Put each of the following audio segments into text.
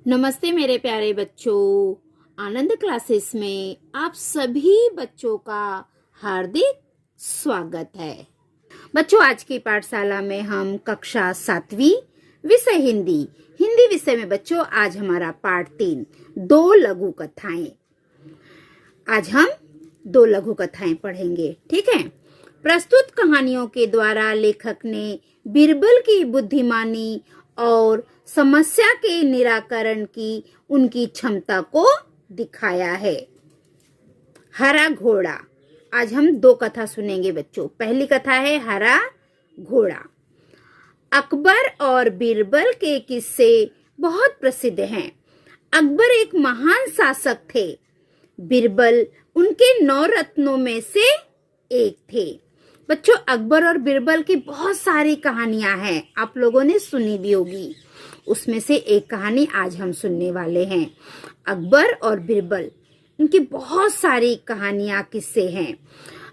नमस्ते मेरे प्यारे बच्चों। आनंद क्लासेस में आप सभी बच्चों का हार्दिक स्वागत है। बच्चों, आज की पाठशाला में हम कक्षा 7वीं विषय हिंदी विषय में बच्चों आज हमारा पाठ 3 दो लघु कथाएं। आज हम 2 लघु कथाएं पढ़ेंगे, ठीक है। प्रस्तुत कहानियों के द्वारा लेखक ने बीरबल की बुद्धिमानी और समस्या के निराकरण की उनकी क्षमता को दिखाया है। हरा घोड़ा। आज हम 2 कथा सुनेंगे बच्चों। पहली कथा है हरा घोड़ा। अकबर और बीरबल के किस्से बहुत प्रसिद्ध हैं। अकबर एक महान शासक थे। बीरबल उनके 9 रत्नों में से एक थे। बच्चों, अकबर और बीरबल की बहुत सारी कहानियां हैं, आप लोगों ने सुनी भी होगी। उसमें से एक कहानी आज हम सुनने वाले हैं। अकबर और बीरबल, इनकी बहुत सारी कहानियां किस्से हैं।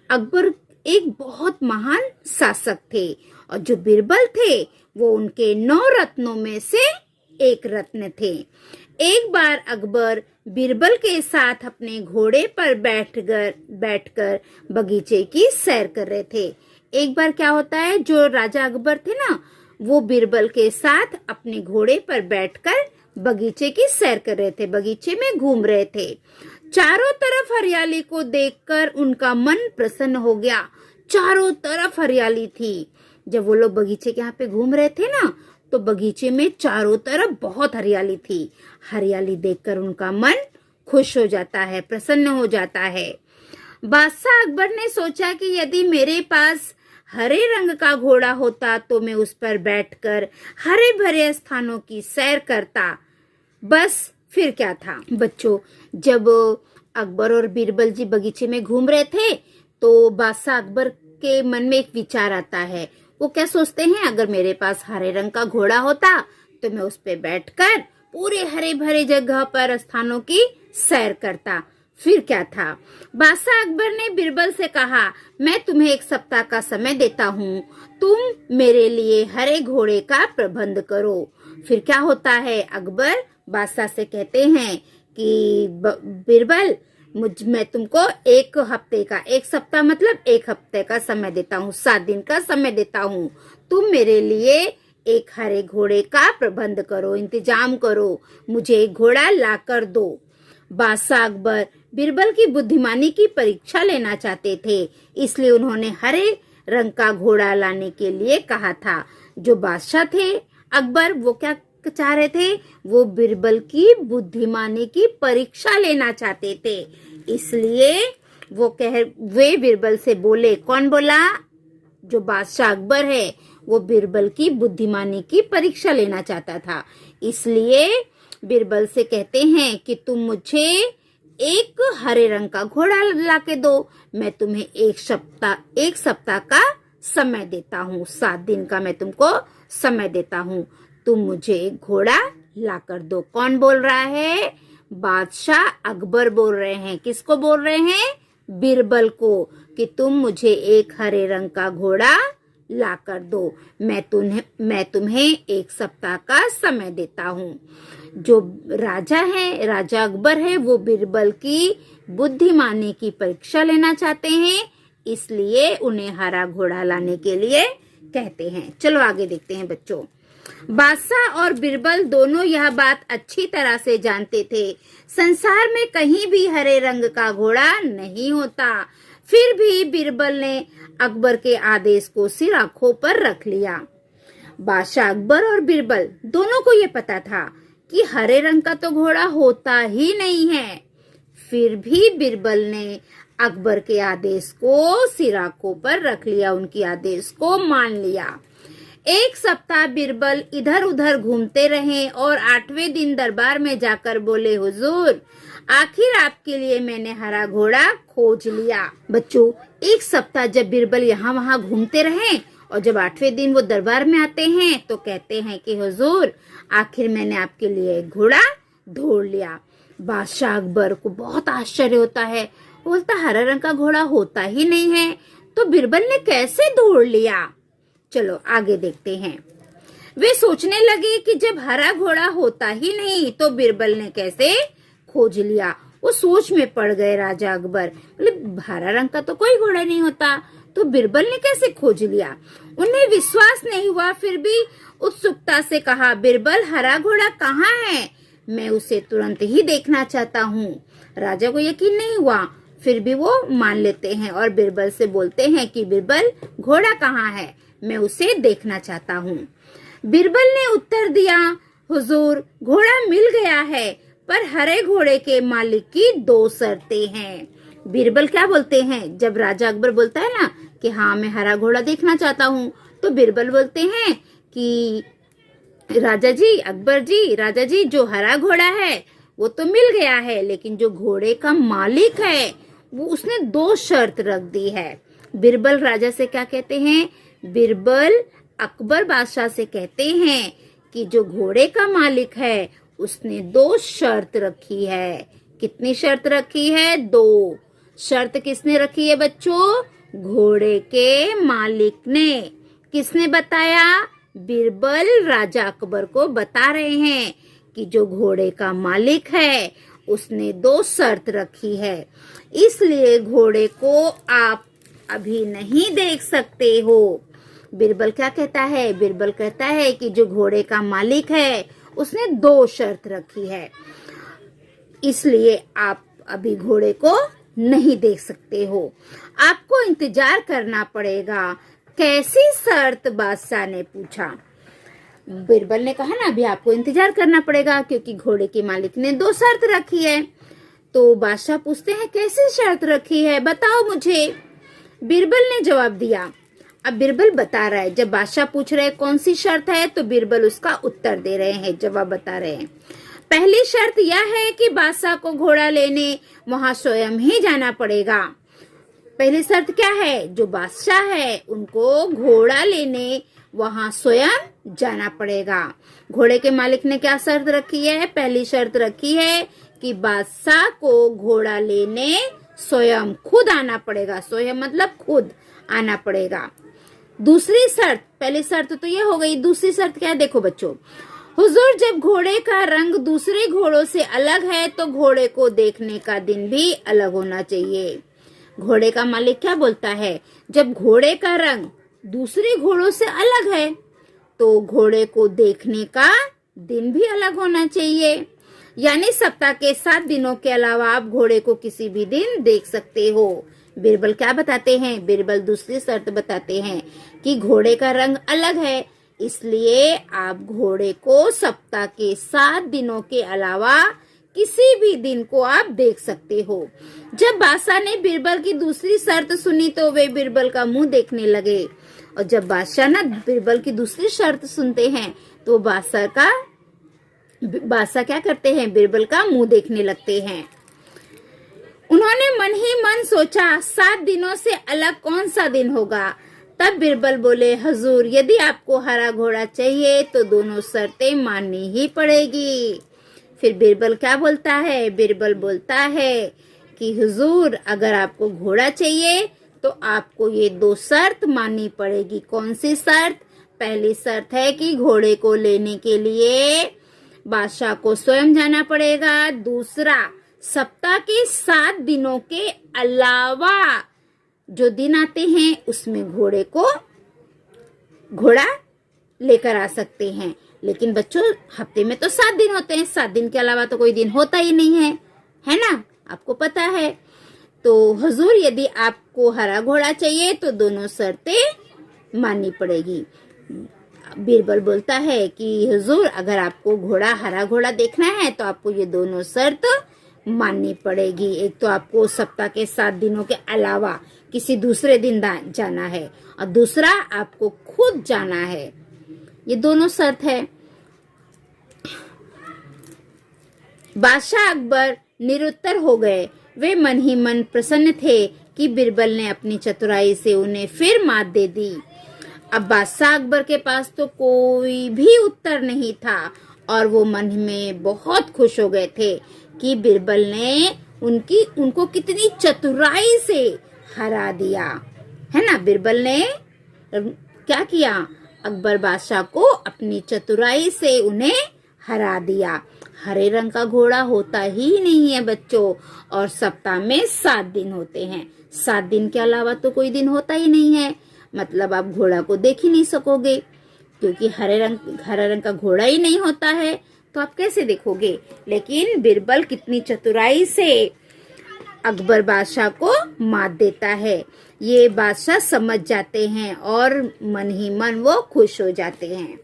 अकबर एक बहुत महान शासक थे और जो बीरबल थे वो उनके 9 रत्नों में से एक रत्न थे। एक बार अकबर बीरबल के साथ अपने घोड़े पर बैठकर बगीचे की सैर कर रहे थे। एक बार क्या होता है, जो राजा अकबर थे ना, वो बीरबल के साथ अपने घोड़े पर बैठकर बगीचे की सैर कर रहे थे, बगीचे में घूम रहे थे। चारों तरफ हरियाली को देखकर उनका मन प्रसन्न हो गया। चारों तरफ हरियाली थी। जब वो लोग बगीचे के यहाँ पे घूम रहे थे ना, तो बगीचे में चारों तरफ बहुत हरियाली थी। हरियाली देखकर उनका मन खुश हो जाता है, प्रसन्न हो जाता है। बादशाह अकबर ने सोचा कि यदि मेरे पास हरे रंग का घोड़ा होता तो मैं उस पर बैठकर हरे भरे स्थानों की सैर करता। बस फिर क्या था बच्चों, जब अकबर और बीरबल जी बगीचे में घूम रहे थे तो बादशाह अकबर के मन में एक विचार आता है। वो क्या सोचते हैं, अगर मेरे पास हरे रंग का घोड़ा होता तो मैं उस पे बैठकर पूरे हरे भरे जगह पर स्थानों की सैर करता। फिर क्या था, बादशाह अकबर ने बीरबल से कहा, मैं तुम्हें 1 सप्ताह का समय देता हूँ, तुम मेरे लिए हरे घोड़े का प्रबंध करो। फिर क्या होता है, अकबर बादशाह से कहते हैं कि बीरबल, मैं तुमको 1 हफ्ते का, 1 सप्ताह मतलब 1 हफ्ते का समय देता हूँ, 7 दिन का समय देता हूँ। तुम मेरे लिए एक हरे घोड़े का प्रबंध करो, इंतजाम करो, मुझे एक घोड़ा ला कर दो। बादशाह अकबर बीरबल की बुद्धिमानी की परीक्षा लेना चाहते थे, इसलिए उन्होंने हरे रंग का घोड़ा लाने के लिए कहा था। जो बादशाह थे अकबर, वो क्या चाह रहे थे, वो बीरबल की बुद्धिमानी की परीक्षा लेना चाहते थे। इसलिए वे बीरबल से बोले, कौन बोला, जो बादशाह अकबर है वो बीरबल की बुद्धिमानी की परीक्षा लेना चाहता था। इसलिए बीरबल से कहते हैं कि तुम मुझे एक हरे रंग का घोड़ा ला के दो, मैं तुम्हें 1 सप्ताह का समय देता हूँ, 7 दिन का मैं तुमको समय देता हूँ, तुम मुझे एक घोड़ा ला कर दो। कौन बोल रहा है, बादशाह अकबर बोल रहे हैं। किसको बोल रहे हैं, बीरबल को, कि तुम मुझे एक हरे रंग का घोड़ा ला कर दो, मैं तुम्हें 1 सप्ताह का समय देता हूँ। जो राजा अकबर है, वो बीरबल की बुद्धिमानी की परीक्षा लेना चाहते हैं, इसलिए उन्हें हरा घोड़ा लाने के लिए कहते हैं। चलो आगे देखते हैं बच्चों। बादशाह और बीरबल दोनों यह बात अच्छी तरह से जानते थे, संसार में कहीं भी हरे रंग का घोड़ा नहीं होता। फिर भी बीरबल ने अकबर के आदेश को सिर आंखों पर रख लिया। बादशाह अकबर और बीरबल दोनों को ये पता था कि हरे रंग का तो घोड़ा होता ही नहीं है। फिर भी बीरबल ने अकबर के आदेश को सिर आंखों पर रख लिया, उनकी आदेश को मान लिया। 1 सप्ताह बीरबल इधर उधर घूमते रहे और 8वें दिन दरबार में जाकर बोले, हुजूर, आखिर आपके लिए मैंने हरा घोड़ा खोज लिया। बच्चों, 1 सप्ताह जब बीरबल यहाँ वहाँ घूमते रहे और जब 8वें दिन वो दरबार में आते हैं तो कहते हैं कि हुजूर, आखिर मैंने आपके लिए एक घोड़ा ढूंढ लिया। बादशाह अकबर को बहुत आश्चर्य होता है, बोलता हरा रंग का घोड़ा होता ही नहीं है, तो बीरबल ने कैसे ढूंढ लिया। चलो आगे देखते हैं। वे सोचने लगे कि जब हरा घोड़ा होता ही नहीं तो बिरबल ने कैसे खोज लिया। वो सोच में पड़ गए राजा अकबर, मतलब हरा रंग का तो कोई घोड़ा नहीं होता, तो बिरबल ने कैसे खोज लिया। उन्हें विश्वास नहीं हुआ, फिर भी उत्सुकता से कहा, बिरबल हरा घोड़ा कहाँ है, मैं उसे तुरंत ही देखना चाहता हूँ। राजा को यकीन नहीं हुआ, फिर भी वो मान लेते हैं और बिरबल से बोलते हैं कि बिरबल घोड़ा कहाँ है, मैं उसे देखना चाहता हूँ। बिरबल ने उत्तर दिया, हुजूर घोड़ा मिल गया है, पर हरे घोड़े के मालिक की 2 शर्तें हैं। बिरबल क्या बोलते हैं, जब राजा अकबर बोलता है ना कि हाँ मैं हरा घोड़ा देखना चाहता हूँ, तो बिरबल बोलते हैं कि राजा जी, अकबर जी, राजा जी, जो हरा घोड़ा है वो तो मिल गया है, लेकिन जो घोड़े का मालिक है वो उसने 2 शर्त रख दी है। बिरबल राजा से क्या कहते हैं, बिरबल अकबर बादशाह से कहते हैं कि जो घोड़े का मालिक है उसने 2 शर्त रखी है। कितनी शर्त रखी है, 2 शर्त। किसने रखी है बच्चों, घोड़े के मालिक ने। किसने बताया, बिरबल राजा अकबर को बता रहे हैं कि जो घोड़े का मालिक है उसने 2 शर्त रखी है, इसलिए घोड़े को आप अभी नहीं देख सकते हो। बिरबल क्या कहता है, बिरबल कहता है कि जो घोड़े का मालिक है उसने 2 शर्त रखी है, इसलिए आप अभी घोड़े को नहीं देख सकते हो, आपको इंतजार करना पड़ेगा। कैसी शर्त, बादशाह ने पूछा। बिरबल ने कहा ना अभी आपको इंतजार करना पड़ेगा, क्योंकि घोड़े के मालिक ने 2 शर्त रखी है। तो बादशाह पूछते हैं कैसी शर्त रखी है, बताओ मुझे। बिरबल ने जवाब दिया। अब बिरबल बता रहा है, जब बादशाह पूछ रहे कौन सी शर्त है तो बिरबल उसका उत्तर दे रहे हैं, जवाब बता रहे हैं। पहली शर्त यह है कि बादशाह को घोड़ा लेने वहां स्वयं ही जाना पड़ेगा। पहली शर्त क्या है, जो बादशाह है उनको घोड़ा लेने वहां स्वयं जाना पड़ेगा। घोड़े के मालिक ने क्या शर्त रखी है, पहली शर्त रखी है कि बादशाह को घोड़ा लेने स्वयं खुद आना पड़ेगा। स्वयं मतलब खुद आना पड़ेगा। दूसरी शर्त, पहली शर्त तो ये हो गई, दूसरी शर्त क्या है, देखो बच्चों, हुजूर जब घोड़े का रंग दूसरे घोड़ों से अलग है तो घोड़े को देखने का दिन भी अलग होना चाहिए। घोड़े का मालिक क्या बोलता है, जब घोड़े का रंग दूसरे घोड़ों से अलग है तो घोड़े को देखने का दिन भी अलग होना चाहिए। यानी सप्ताह के 7 दिनों के अलावा आप घोड़े को किसी भी दिन देख सकते हो। बिरबल क्या बताते हैं, बिरबल दूसरी शर्त बताते हैं कि घोड़े का रंग अलग है, इसलिए आप घोड़े को सप्ताह के 7 दिनों के अलावा किसी भी दिन को आप देख सकते हो। जब बादशाह ने बिरबल की दूसरी शर्त सुनी तो वे बिरबल का मुंह देखने लगे, और जब बादशाह ना बिरबल की दूसरी शर्त सुनते हैं तो बादशाह क्या करते हैं, बिरबल का मुंह देखने लगते हैं। उन्होंने मन ही मन सोचा 7 दिनों से अलग कौन सा दिन होगा। तब बिरबल बोले, हुजूर यदि आपको हरा घोड़ा चाहिए तो दोनों शर्तें माननी ही पड़ेगी। फिर बिरबल क्या बोलता है, बिरबल बोलता है कि हुजूर अगर आपको घोड़ा चाहिए तो आपको ये 2 शर्त माननी पड़ेगी। कौन सी शर्त, पहली शर्त है कि घोड़े को लेने के लिए बादशाह को स्वयं जाना पड़ेगा। दूसरा, सप्ताह के 7 दिनों के अलावा जो दिन आते हैं उसमें घोड़ा लेकर आ सकते हैं। लेकिन बच्चों हफ्ते में तो 7 दिन होते हैं, 7 दिन के अलावा तो कोई दिन होता ही नहीं है ना, आपको पता है। तो हुजूर यदि आपको हरा घोड़ा चाहिए तो दोनों शर्तें माननी पड़ेगी। बिरबल बोलता है कि हुजूर अगर आपको हरा घोड़ा देखना है तो आपको ये दोनों शर्त माननी पड़ेगी। एक तो आपको सप्ताह के 7 दिनों के अलावा किसी दूसरे दिन जाना है, और दूसरा आपको खुद जाना है। ये दोनों शर्त है। बादशाह अकबर निरुत्तर हो गए। वे मन ही मन प्रसन्न थे कि बिरबल ने अपनी चतुराई से उन्हें फिर मात दे दी। अब बादशाह अकबर के पास तो कोई भी उत्तर नहीं था और वो मन में बहुत खुश हो गए थे कि बिरबल ने उनको कितनी चतुराई से हरा दिया, है ना। बिरबल ने क्या किया, अकबर बादशाह को अपनी चतुराई से उन्हें हरा दिया। हरे रंग का घोड़ा होता ही नहीं है बच्चों, और सप्ताह में 7 दिन होते हैं। 7 दिन के अलावा तो कोई दिन होता ही नहीं है, मतलब आप घोड़ा को देख ही नहीं सकोगे, क्योंकि हरे रंग का घोड़ा ही नहीं होता है, तो आप कैसे देखोगे। लेकिन बिरबल कितनी चतुराई से अकबर बादशाह को मात देता है। ये बादशाह समझ जाते हैं और मन ही मन वो खुश हो जाते हैं।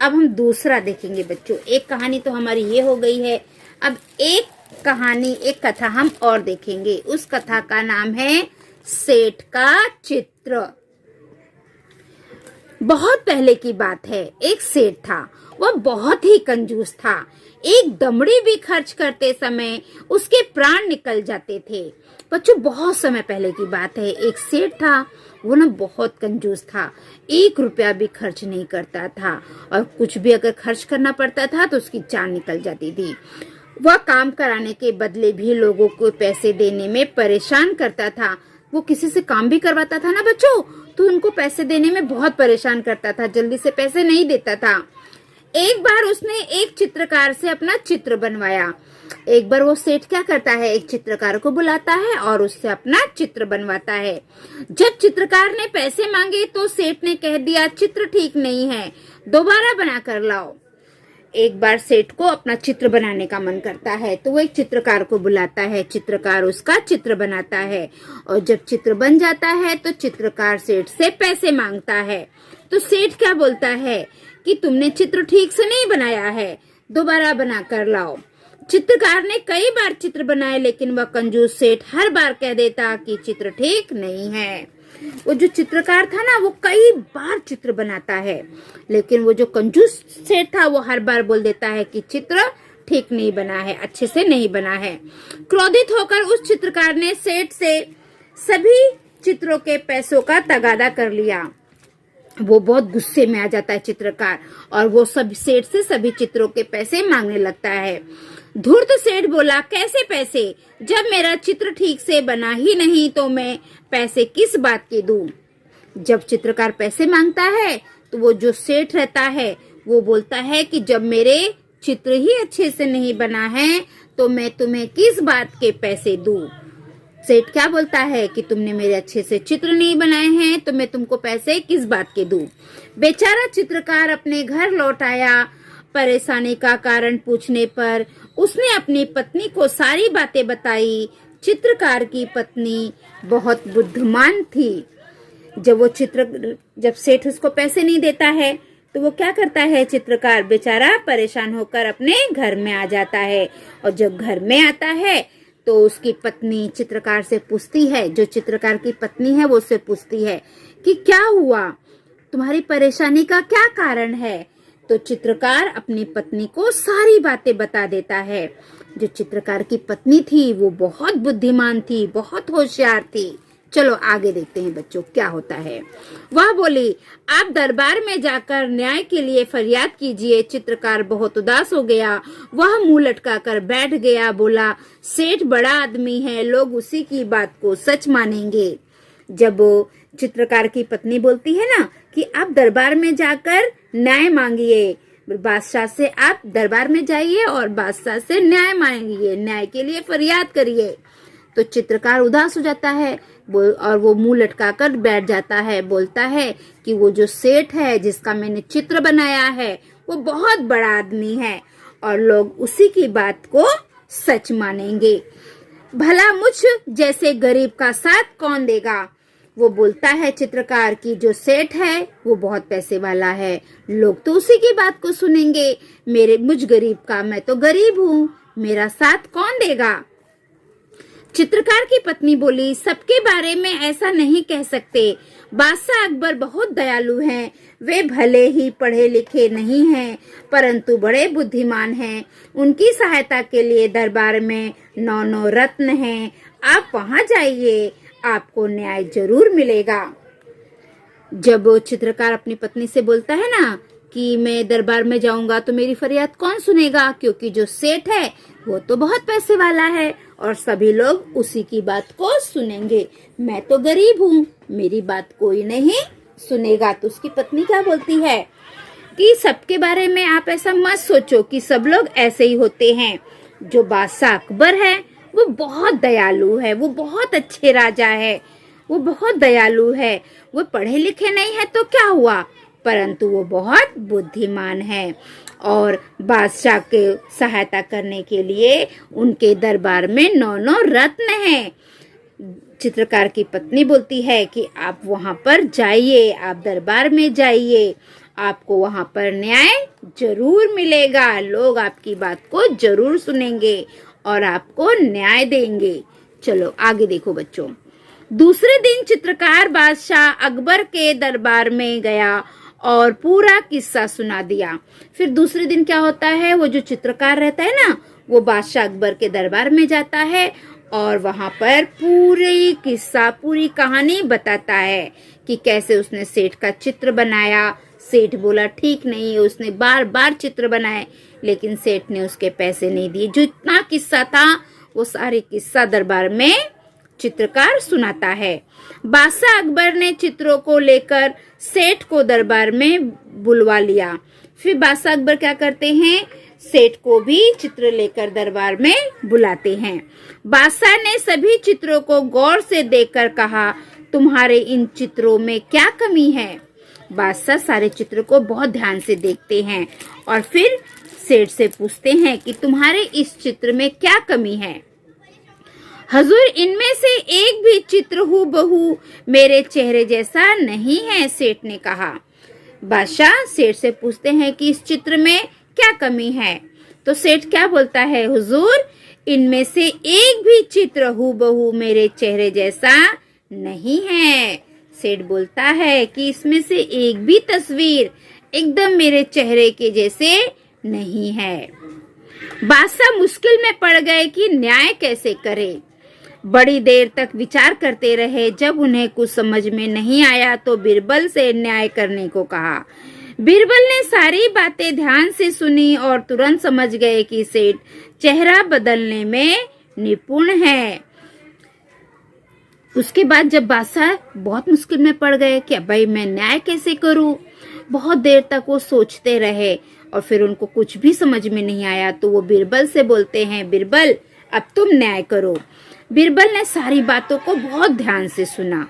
अब हम दूसरा देखेंगे बच्चों। एक कहानी तो हमारी ये हो गई है, अब एक कथा हम और देखेंगे। उस कथा का नाम है सेठ का चित्र। बहुत पहले की बात है, एक सेठ था, वह बहुत ही कंजूस था। एक दमड़ी भी खर्च करते समय उसके प्राण निकल जाते थे। बच्चों बहुत समय पहले की बात है, एक सेठ था, वो ना बहुत कंजूस था। 1 रुपया भी खर्च नहीं करता था, और कुछ भी अगर खर्च करना पड़ता था तो उसकी जान निकल जाती थी। वह काम कराने के बदले भी लोगों को पैसे देने में परेशान करता था। वो किसी से काम भी करवाता था ना बच्चों, तो उनको पैसे देने में बहुत परेशान करता था, जल्दी से पैसे नहीं देता था। एक बार उसने एक चित्रकार से अपना चित्र बनवाया। एक बार वो सेठ क्या करता है, एक चित्रकार को बुलाता है और उससे अपना चित्र बनवाता है। जब चित्रकार ने पैसे मांगे तो सेठ ने कह दिया, चित्र ठीक नहीं है, दोबारा बना कर लाओ। एक बार सेठ को अपना चित्र बनाने का मन करता है, तो वो एक चित्रकार को बुलाता है। चित्रकार उसका चित्र बनाता है, और जब चित्र बन जाता है तो चित्रकार सेठ से पैसे मांगता है। तो सेठ क्या बोलता है कि तुमने चित्र ठीक से नहीं बनाया है, दोबारा बना कर लाओ। चित्रकार ने कई बार चित्र बनाए, लेकिन वह कंजूस सेठ हर बार कह देता कि चित्र ठीक नहीं है। वो जो चित्रकार था ना, वो कई बार चित्र बनाता है, लेकिन वो जो कंजूस सेठ था वो हर बार बोल देता है कि चित्र ठीक नहीं बना है, अच्छे से नहीं बना है। क्रोधित होकर उस चित्रकार ने सेठ से सभी चित्रों के पैसों का तगादा कर लिया। वो बहुत गुस्से में आ जाता है चित्रकार, और वो सब सेठ से सभी चित्रों के पैसे मांगने लगता है। धूर्त सेठ बोला, कैसे पैसे, जब मेरा चित्र ठीक से बना ही नहीं तो मैं पैसे किस बात के दूं। जब चित्रकार पैसे मांगता है तो वो जो सेठ रहता है वो बोलता है कि जब मेरे चित्र ही अच्छे से नहीं बना है तो मैं तुम्हें किस बात के पैसे दूं। सेठ क्या बोलता है कि तुमने मेरे अच्छे से चित्र नहीं बनाए हैं तो मैं तुमको पैसे किस बात के दूं। बेचारा चित्रकार अपने घर लौट आया। परेशानी का कारण पूछने पर उसने अपनी पत्नी को सारी बातें बताई। चित्रकार की पत्नी बहुत बुद्धिमान थी। जब सेठ उसको पैसे नहीं देता है तो वो क्या करता है, चित्रकार बेचारा परेशान होकर अपने घर में आ जाता है। और जब घर में आता है तो उसकी पत्नी चित्रकार से पूछती है, जो चित्रकार की पत्नी है वो उससे पूछती है कि क्या हुआ, तुम्हारी परेशानी का क्या कारण है। तो चित्रकार अपनी पत्नी को सारी बातें बता देता है। जो चित्रकार की पत्नी थी वो बहुत बुद्धिमान थी, बहुत होशियार थी। चलो आगे देखते हैं बच्चों क्या होता है। वह बोली, आप दरबार में जाकर न्याय के लिए फरियाद कीजिए। चित्रकार बहुत उदास हो गया, वह मुंह लटका कर बैठ गया। बोला, सेठ बड़ा आदमी है, लोग उसी की बात को सच मानेंगे। जब चित्रकार की पत्नी बोलती है ना कि आप दरबार में जाकर न्याय मांगिए, बादशाह से आप दरबार में जाइए और बादशाह से न्याय मांगिए, न्याय के लिए फरियाद करिए, तो चित्रकार उदास हो जाता है और वो मुंह लटकाकर बैठ जाता है। बोलता है कि वो जो सेठ है जिसका मैंने चित्र बनाया है वो बहुत बड़ा आदमी है और लोग उसी की बात को सच मानेंगे। भला मुझ जैसे गरीब का साथ कौन देगा। वो बोलता है चित्रकार की जो सेठ है वो बहुत पैसे वाला है, लोग तो उसी की बात को सुनेंगे। मुझ गरीब का, मैं तो गरीब हूँ, मेरा साथ कौन देगा। चित्रकार की पत्नी बोली, सबके बारे में ऐसा नहीं कह सकते। बादशाह अकबर बहुत दयालु हैं, वे भले ही पढ़े लिखे नहीं हैं परंतु बड़े बुद्धिमान हैं। उनकी सहायता के लिए दरबार में 9 रत्न हैं। आप वहां जाइए, आपको न्याय जरूर मिलेगा। जब चित्रकार अपनी पत्नी से बोलता है ना कि मैं दरबार में जाऊंगा तो मेरी फरियाद कौन सुनेगा, क्योंकि जो सेठ है वो तो बहुत पैसे वाला है और सभी लोग उसी की बात को सुनेंगे। मैं तो गरीब हूँ, मेरी बात कोई नहीं सुनेगा। तो उसकी पत्नी क्या बोलती है कि सबके बारे में आप ऐसा मत सोचो कि सब लोग ऐसे ही होते हैं। जो बादशाह अकबर है वो बहुत दयालु है, वो बहुत अच्छे राजा है, वो बहुत दयालु है। वो पढ़े लिखे नहीं है तो क्या हुआ, परंतु वो बहुत बुद्धिमान है। और बादशाह के सहायता करने के लिए उनके दरबार में 9 रत्न हैं। चित्रकार की पत्नी बोलती है कि आप वहां पर जाइए, आप दरबार में जाइए, आपको वहां पर न्याय जरूर मिलेगा। लोग आपकी बात को जरूर सुनेंगे और आपको न्याय देंगे। चलो आगे देखो बच्चों। दूसरे दिन चित्रकार बादशाह अकबर के दरबार में गया और पूरा किस्सा सुना दिया। फिर दूसरे दिन क्या होता है, वो जो चित्रकार रहता है ना, वो बादशाह अकबर के दरबार में जाता है और वहां पर पूरी किस्सा, पूरी कहानी बताता है कि कैसे उसने सेठ का चित्र बनाया। सेठ बोला ठीक नहीं है, उसने बार बार चित्र बनाए लेकिन सेठ ने उसके पैसे नहीं दिए। जो इतना किस्सा था वो सारी किस्सा दरबार में चित्रकार सुनाता है। बादशाह अकबर ने चित्रों को लेकर सेठ को दरबार में बुलवा लिया। फिर बादशाह अकबर क्या करते हैं, सेठ को भी चित्र लेकर दरबार में बुलाते हैं। बादशाह ने सभी चित्रों को गौर से देखकर कहा, तुम्हारे इन चित्रों में क्या कमी है। बादशाह सारे चित्र को बहुत ध्यान से देखते हैं और फिर सेठ से पूछते हैं कि तुम्हारे इस चित्र में क्या कमी है। हजूर, इनमें से एक भी चित्र हूबहू मेरे चेहरे जैसा नहीं है, सेठ ने कहा। बादशाह सेठ से पूछते हैं कि इस चित्र में क्या कमी है। तो सेठ क्या बोलता है, हुजूर इनमें से एक भी चित्र हूबहू मेरे चेहरे जैसा नहीं है। सेठ बोलता है कि इसमें से एक भी तस्वीर एकदम मेरे चेहरे के जैसे नहीं है। बादशाह मुश्किल में पड़ गए कि न्याय कैसे करे। बड़ी देर तक विचार करते रहे। जब उन्हें कुछ समझ में नहीं आया तो बीरबल से न्याय करने को कहा। बीरबल ने सारी बातें ध्यान से सुनी और तुरंत समझ गए कि सेठ चेहरा बदलने में निपुण है। उसके बाद जब बादशाह बहुत मुश्किल में पड़ गए कि भाई मैं न्याय कैसे करूं, बहुत देर तक वो सोचते रहे और फिर उनको कुछ भी समझ में नहीं आया तो वो बीरबल से बोलते हैं, बीरबल अब तुम न्याय करो। बीरबल ने सारी बातों को बहुत ध्यान से सुना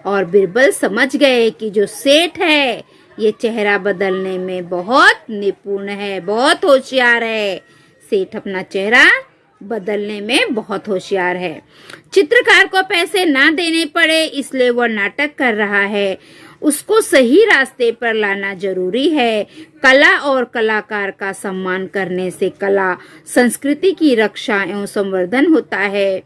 और बीरबल समझ गए कि जो सेठ है ये चेहरा बदलने में बहुत निपुण है, बहुत होशियार है। सेठ अपना चेहरा बदलने में बहुत होशियार है। चित्रकार को पैसे ना देने पड़े इसलिए वह नाटक कर रहा है। उसको सही रास्ते पर लाना जरूरी है। कला और कलाकार का सम्मान करने से कला संस्कृति की रक्षा एवं संवर्धन होता है।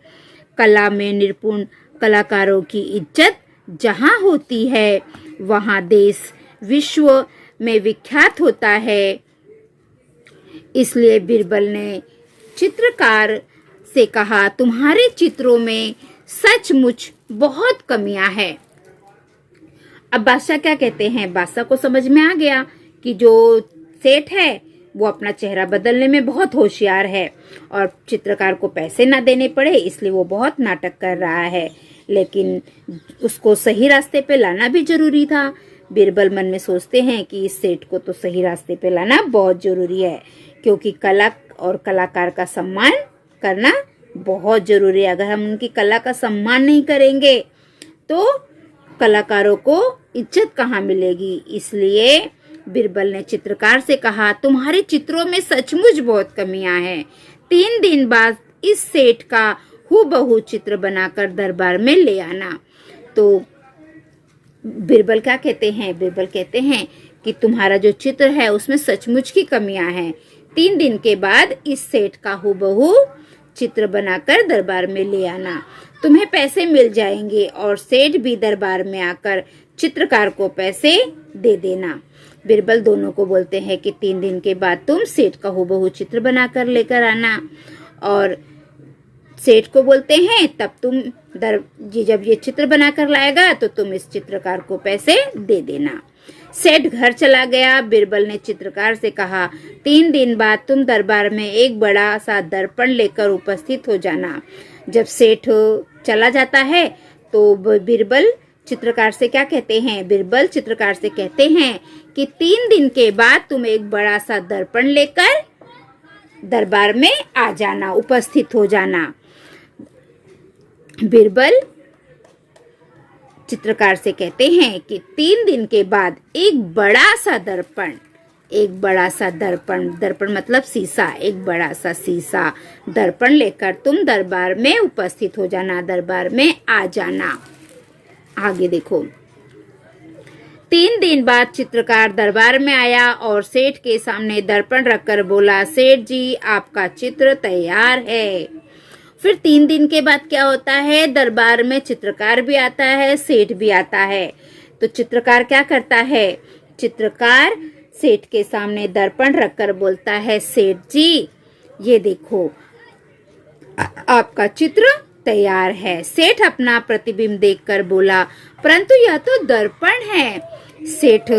कला में निपुण कलाकारों की इज्जत जहाँ होती है वहाँ देश विश्व में विख्यात होता है। इसलिए बीरबल ने चित्रकार से कहा, तुम्हारे चित्रों में सचमुच बहुत कमियां हैं। अब बादशाह क्या कहते हैं, बादशाह को समझ में आ गया कि जो सेठ है वो अपना चेहरा बदलने में बहुत होशियार है और चित्रकार को पैसे ना देने पड़े इसलिए वो बहुत नाटक कर रहा है, लेकिन उसको सही रास्ते पे लाना भी जरूरी था। बीरबल मन में सोचते हैं कि इस सेठ को तो सही रास्ते पे लाना बहुत जरूरी है, क्योंकि कला और कलाकार का सम्मान करना बहुत जरूरी है। अगर हम उनकी कला का सम्मान नहीं करेंगे तो कलाकारों को इज्जत कहाँ मिलेगी। इसलिए बीरबल ने चित्रकार से कहा, तुम्हारे चित्रों में सचमुच बहुत कमियां हैं। 3 दिन बाद इस सेठ का हूबहू चित्र बनाकर दरबार में ले आना। तो बीरबल क्या कहते हैं, बीरबल कहते हैं कि तुम्हारा जो चित्र है उसमें सचमुच की कमियां हैं। 3 दिन के बाद इस सेठ का हूबहू चित्र बनाकर दरबार में ले आना। तुम्हें पैसे मिल जाएंगे और सेठ भी दरबार में आकर चित्रकार को पैसे दे देना। बीरबल दोनों को बोलते हैं कि 3 दिन के बाद तुम सेठ का हूबहू चित्र बनाकर लेकर आना और सेठ को बोलते हैं तब तुम जब ये चित्र बनाकर लाएगा तो तुम इस चित्रकार को पैसे दे देना। सेठ घर चला गया। बीरबल ने चित्रकार से कहा, 3 दिन बाद तुम दरबार में एक बड़ा सा दर्पण लेकर उपस्थित हो जाना। जब सेठ चला जाता है तो बीरबल चित्रकार से क्या कहते हैं? बीरबल चित्रकार से कहते हैं कि 3 दिन के बाद तुम एक बड़ा सा दर्पण लेकर दरबार में आ जाना, उपस्थित हो जाना। बीरबल चित्रकार से कहते हैं कि 3 दिन के बाद एक बड़ा सा दर्पण, दर्पण मतलब शीशा, एक बड़ा सा शीशा दर्पण लेकर तुम दरबार में उपस्थित हो जाना, दरबार में आ जाना। आगे देखो, 3 दिन बाद चित्रकार दरबार में आया और सेठ के सामने दर्पण रखकर बोला, सेठ जी आपका चित्र तैयार है। फिर 3 दिन के बाद क्या होता है? दरबार में चित्रकार भी आता है, सेठ भी आता है। तो चित्रकार क्या करता है? चित्रकार सेठ के सामने दर्पण रखकर बोलता है, सेठ जी ये देखो आपका चित्र तैयार है। सेठ अपना प्रतिबिंब देखकर बोला, परंतु यह तो दर्पण है। सेठ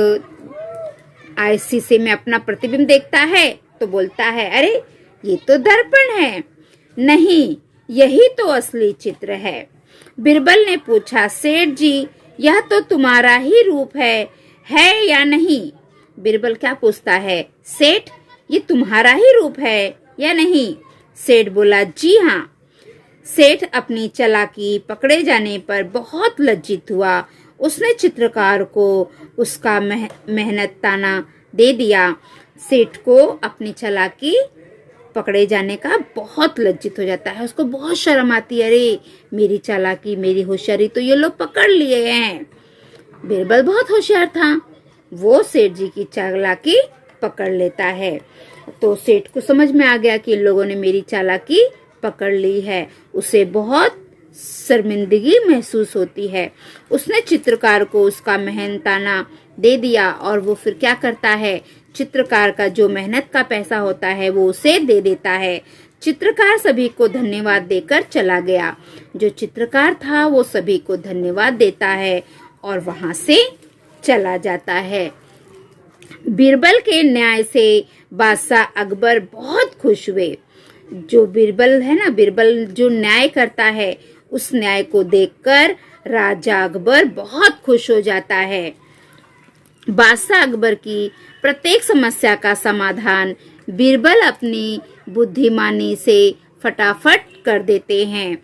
शीशे में अपना प्रतिबिंब देखता है तो बोलता है, अरे ये तो दर्पण है। नहीं, यही तो असली चित्र है। बीरबल ने पूछा, सेठ जी यह तो तुम्हारा ही रूप है या नहीं? बीरबल क्या पूछता है? सेठ ये तुम्हारा ही रूप है या नहीं? सेठ बोला, जी हाँ। सेठ अपनी चालाकी पकड़े जाने पर बहुत लज्जित हुआ। उसने चित्रकार को उसका मेहनताना दे दिया। सेठ को अपनी चालाकी पकड़े जाने का बहुत लज्जित हो जाता है, उसको बहुत शर्म आती है, अरे मेरी चालाकी मेरी होशियारी तो ये लोग पकड़ लिए हैं। बीरबल बहुत होशियार था, वो सेठ जी की चालाकी पकड़ लेता है। तो सेठ को समझ में आ गया कि इन लोगों ने मेरी चालाकी पकड़ ली है। उसे बहुत शर्मिंदगी महसूस होती है। उसने चित्रकार को उसका मेहनताना दे दिया और वो फिर क्या करता है? चित्रकार का जो मेहनत का पैसा होता है वो उसे दे देता है। चित्रकार सभी को धन्यवाद देकर चला गया। जो चित्रकार था वो सभी को धन्यवाद देता है और वहां से चला जाता है। बीरबल के न्याय से बादशाह अकबर बहुत खुश हुए। जो बीरबल है ना, बीरबल जो न्याय करता है उस न्याय को देखकर राजा अकबर बहुत खुश हो जाता है। बादशाह अकबर की प्रत्येक समस्या का समाधान बीरबल अपनी बुद्धिमानी से फटाफट कर देते हैं।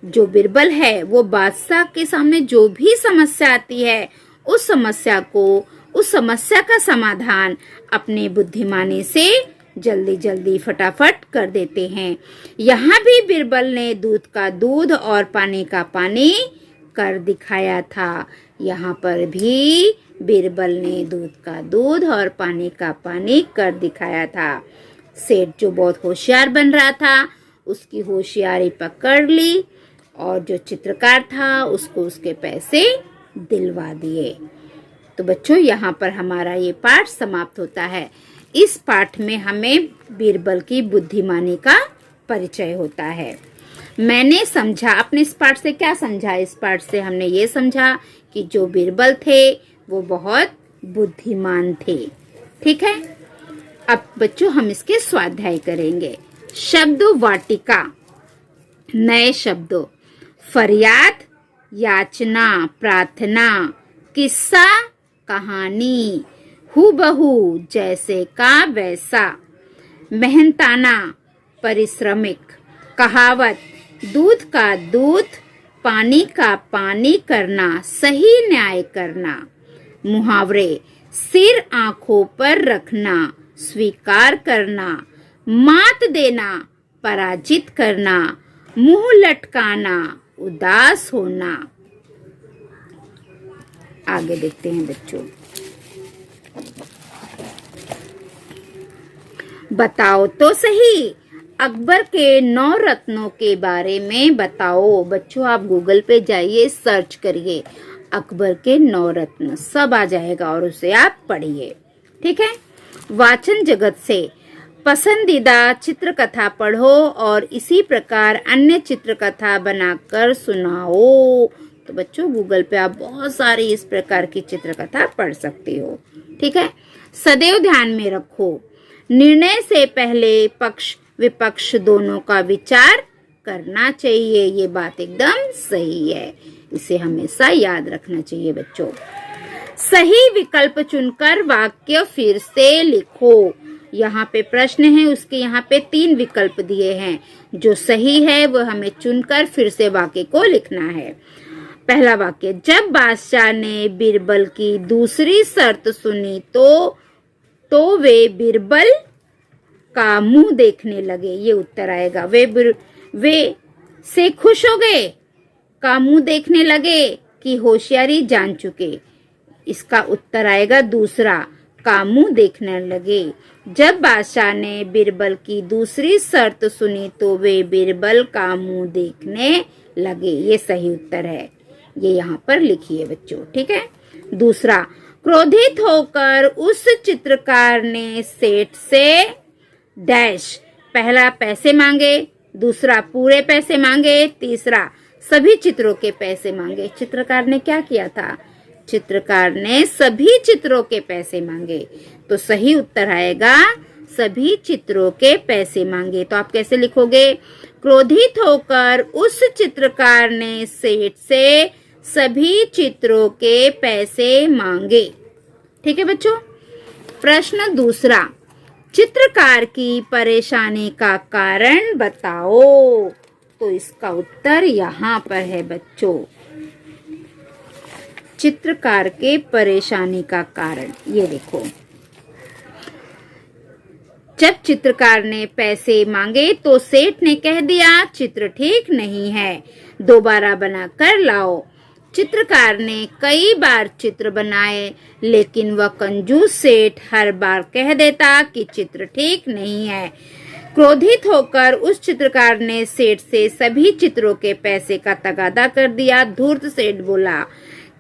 जो बीरबल है वो बादशाह के सामने जो भी समस्या आती है उस समस्या का समाधान अपने बुद्धिमानी से जल्दी जल्दी फटाफट कर देते हैं। यहाँ भी बीरबल ने दूध का दूध और पानी का पानी कर दिखाया था। यहाँ पर भी बीरबल ने दूध का दूध और पानी का पानी कर दिखाया था। सेठ जो बहुत होशियार बन रहा था उसकी होशियारी पकड़ ली और जो चित्रकार था उसको उसके पैसे दिलवा दिए। तो बच्चों यहाँ पर हमारा ये पाठ समाप्त होता है। इस पाठ में हमें बीरबल की बुद्धिमानी का परिचय होता है। मैंने समझा, अपने इस पाठ से क्या समझा? इस पाठ से हमने ये समझा कि जो बीरबल थे वो बहुत बुद्धिमान थे। ठीक है, अब बच्चों हम इसके स्वाध्याय करेंगे। शब्द वाटिका, नए शब्दों, फरियाद, याचना, प्रार्थना, किस्सा, कहानी, हूबहू जैसे का वैसा, मेहनताना, परिश्रमिक, कहावत, दूध का दूध, पानी का पानी करना, सही न्याय करना, मुहावरे, सिर आंखों पर रखना, स्वीकार करना, मात देना, पराजित करना, मुंह लटकाना, उदास होना। आगे देखते हैं बच्चों। बताओ तो सही, अकबर के 9 रत्नों के बारे में बताओ। बच्चों आप गूगल पे जाइए, सर्च करिए अकबर के 9 रत्न, सब आ जाएगा और उसे आप पढ़िए। ठीक है, वाचन जगत से पसंदीदा चित्रकथा पढ़ो और इसी प्रकार अन्य चित्रकथा बनाकर सुनाओ। तो बच्चों गूगल पे आप बहुत सारी इस प्रकार की चित्रकथा पढ़ सकते हो। ठीक है, सदैव ध्यान में रखो, निर्णय से पहले पक्ष विपक्ष दोनों का विचार करना चाहिए। ये बात एकदम सही है। इसे हमेशा याद रखना चाहिए बच्चों। सही विकल्प चुनकर वाक्य फिर से लिखो। यहाँ पे प्रश्न है, उसके यहाँ पे 3 विकल्प दिए हैं। जो सही है वो हमें चुनकर फिर से वाक्य को लिखना है। पहला वाक्य, जब बादशाह ने बीरबल की दूसरी शर्त सुनी तो वे बीरबल का मुंह देखने लगे। ये उत्तर आएगा। वे से खुश हो गए, का मुंह देखने लगे कि होशियारी जान चुके। इसका उत्तर आएगा दूसरा, का मुंह देखने लगे। जब बादशाह ने बीरबल की दूसरी शर्त सुनी तो वे बीरबल का मुंह देखने लगे। ये सही उत्तर है। ये यहाँ पर लिखिए बच्चों, ठीक है। दूसरा, क्रोधित होकर उस चित्रकार ने सेठ से डैश, पहला पैसे मांगे, दूसरा पूरे पैसे मांगे, तीसरा सभी चित्रों के पैसे मांगे। चित्रकार ने क्या किया था? चित्रकार ने सभी चित्रों के पैसे मांगे। तो सही उत्तर आएगा सभी चित्रों के पैसे मांगे। तो आप कैसे लिखोगे? क्रोधित होकर उस चित्रकार ने सेठ से सभी चित्रों के पैसे मांगे। ठीक है बच्चों। प्रश्न दूसरा, चित्रकार की परेशानी का कारण बताओ। तो इसका उत्तर यहाँ पर है बच्चों, चित्रकार के परेशानी का कारण। ये देखो, जब चित्रकार ने पैसे मांगे तो सेठ ने कह दिया चित्र ठीक नहीं है, दोबारा बनाकर लाओ। चित्रकार ने कई बार चित्र बनाए, लेकिन वह कंजूस सेठ हर बार कह देता कि चित्र ठीक नहीं है। क्रोधित होकर उस चित्रकार ने सेठ से सभी चित्रों के पैसे का तगादा कर दिया। धूर्त सेठ बोला,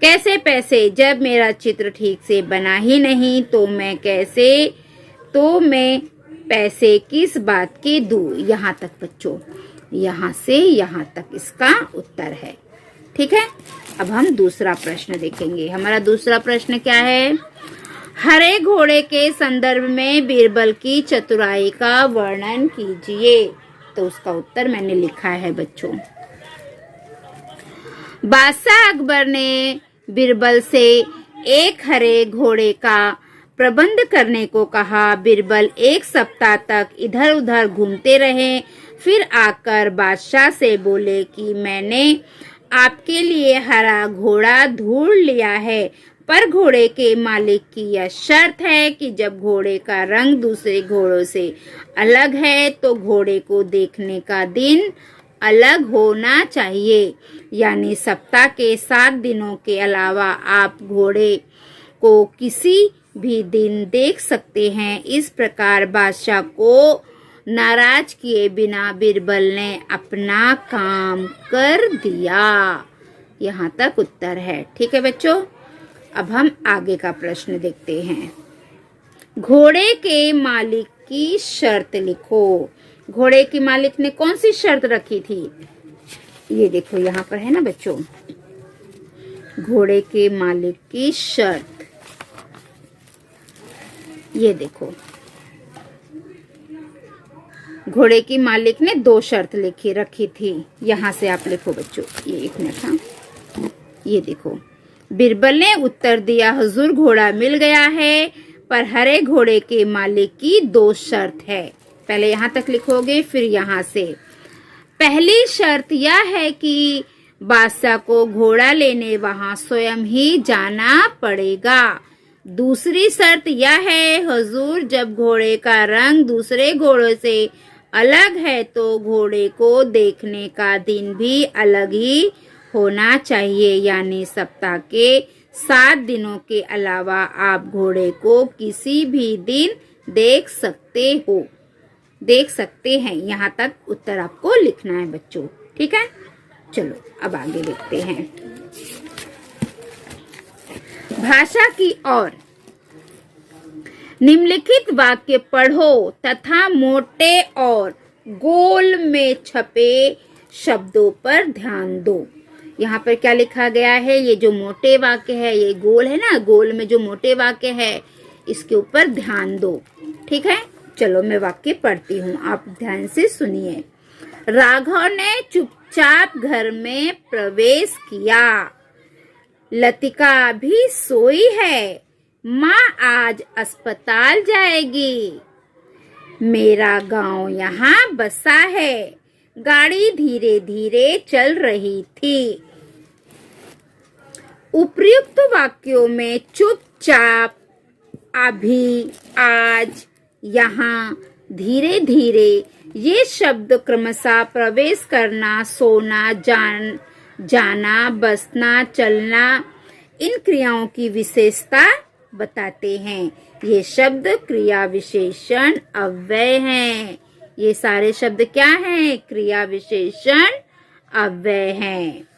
कैसे पैसे? जब मेरा चित्र ठीक से बना ही नहीं तो मैं पैसे किस बात के दूं? यहाँ तक बच्चों, यहाँ से यहाँ तक इसका उत्तर है। ठीक है। अब हम दूसरा प्रश्न देखेंगे। हमारा दूसरा प्रश्न क्या है? हरे घोड़े के संदर्भ में बीरबल की चतुराई का वर्णन कीजिए। तो उसका उत्तर मैंने लिखा है बच्चों। बादशाह अकबर ने बीरबल से एक हरे घोड़े का प्रबंध करने को कहा। बीरबल 1 सप्ताह तक इधर उधर घूमते रहे, फिर आकर बादशाह से बोले कि मैंने आपके लिए हरा घोड़ा ढूंढ लिया है, पर घोड़े के मालिक की यह शर्त है कि जब घोड़े का रंग दूसरे घोड़ों से अलग है तो घोड़े को देखने का दिन अलग होना चाहिए। यानी सप्ताह के 7 दिनों के अलावा आप घोड़े को किसी भी दिन देख सकते हैं। इस प्रकार बादशाह को नाराज किए बिना बीरबल ने अपना काम कर दिया। यहाँ तक उत्तर है। ठीक है बच्चों। अब हम आगे का प्रश्न देखते हैं। घोड़े के मालिक की शर्त लिखो। घोड़े की मालिक ने कौन सी शर्त रखी थी? ये देखो यहाँ पर है ना बच्चों, घोड़े के मालिक की शर्त। ये देखो, घोड़े की मालिक ने 2 शर्त रखी थी। यहाँ से आप लिखो बच्चों। ये 1 मिनट। हाँ, ये देखो, बीरबल ने उत्तर दिया, हुजूर घोड़ा मिल गया है, पर हरे घोड़े के मालिक की 2 शर्त है। पहले यहाँ तक लिखोगे, फिर यहाँ से। पहली शर्त यह है कि बादशाह को घोड़ा लेने वहां स्वयं ही जाना पड़ेगा। दूसरी शर्त यह है, हुजूर जब घोड़े का रंग दूसरे घोड़ों से अलग है तो घोड़े को देखने का दिन भी अलग ही होना चाहिए। यानी सप्ताह के 7 दिनों के अलावा आप घोड़े को किसी भी दिन देख सकते हैं। यहाँ तक उत्तर आपको लिखना है बच्चों। ठीक है। चलो अब आगे देखते हैं। भाषा की ओर। निम्नलिखित वाक्य पढ़ो तथा मोटे और गोल में छपे शब्दों पर ध्यान दो। यहाँ पर क्या लिखा गया है? ये जो मोटे वाक्य है, ये गोल है ना, गोल में जो मोटे वाक्य है इसके ऊपर ध्यान दो। ठीक है। चलो मैं वाक्य पढ़ती हूँ, आप ध्यान से सुनिए। राघव ने चुप चुपचाप घर में प्रवेश किया। लतिका भी सोई है, माँ आज अस्पताल जाएगी। मेरा गांव यहाँ बसा है। गाड़ी धीरे धीरे चल रही थी। उपर्युक्त वाक्यों में चुपचाप, अभी, आज, यहाँ, धीरे धीरे ये शब्द क्रमशः प्रवेश करना, सोना, जाना, बसना, चलना, इन क्रियाओं की विशेषता बताते हैं। ये शब्द क्रिया विशेषण अव्यय हैं। ये सारे शब्द क्या हैं? क्रिया विशेषण अव्यय हैं।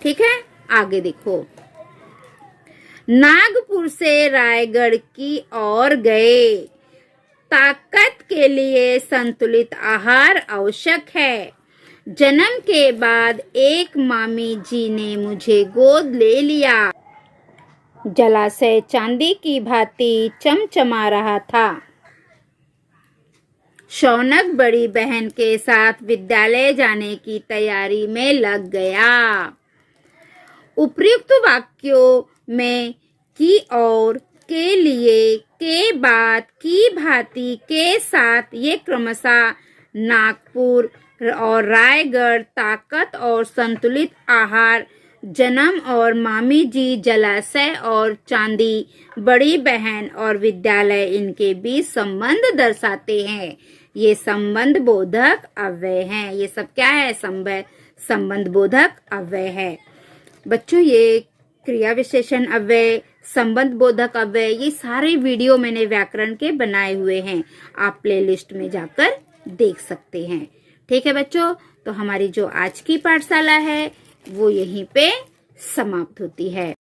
ठीक है, आगे देखो। नागपुर से रायगढ़ की ओर गए। ताकत के लिए संतुलित आहार आवश्यक है। जन्म के बाद एक मामी जी ने मुझे गोद ले लिया। जलाशय चांदी की भांति चमचमा रहा था। शौनक बड़ी बहन के साथ विद्यालय जाने की तैयारी में लग गया। उपर्युक्त वाक्यों में की और, के लिए, के बाद, की भांति, के साथ ये क्रमशः नागपुर और रायगढ़, ताकत और संतुलित आहार, जन्म और मामी जी, जलाशय और चांदी, बड़ी बहन और विद्यालय, इनके बीच संबंध दर्शाते हैं। ये संबंध बोधक अव्यय हैं। ये सब क्या है? संबंध बोधक अव्यय है। बच्चों, ये क्रिया विशेषण अव्यय, संबंध बोधक अव्यय, ये सारे वीडियो मैंने व्याकरण के बनाए हुए हैं। आप प्लेलिस्ट में जाकर देख सकते हैं। ठीक है बच्चों, तो हमारी जो आज की पाठशाला है वो यहीं पे समाप्त होती है।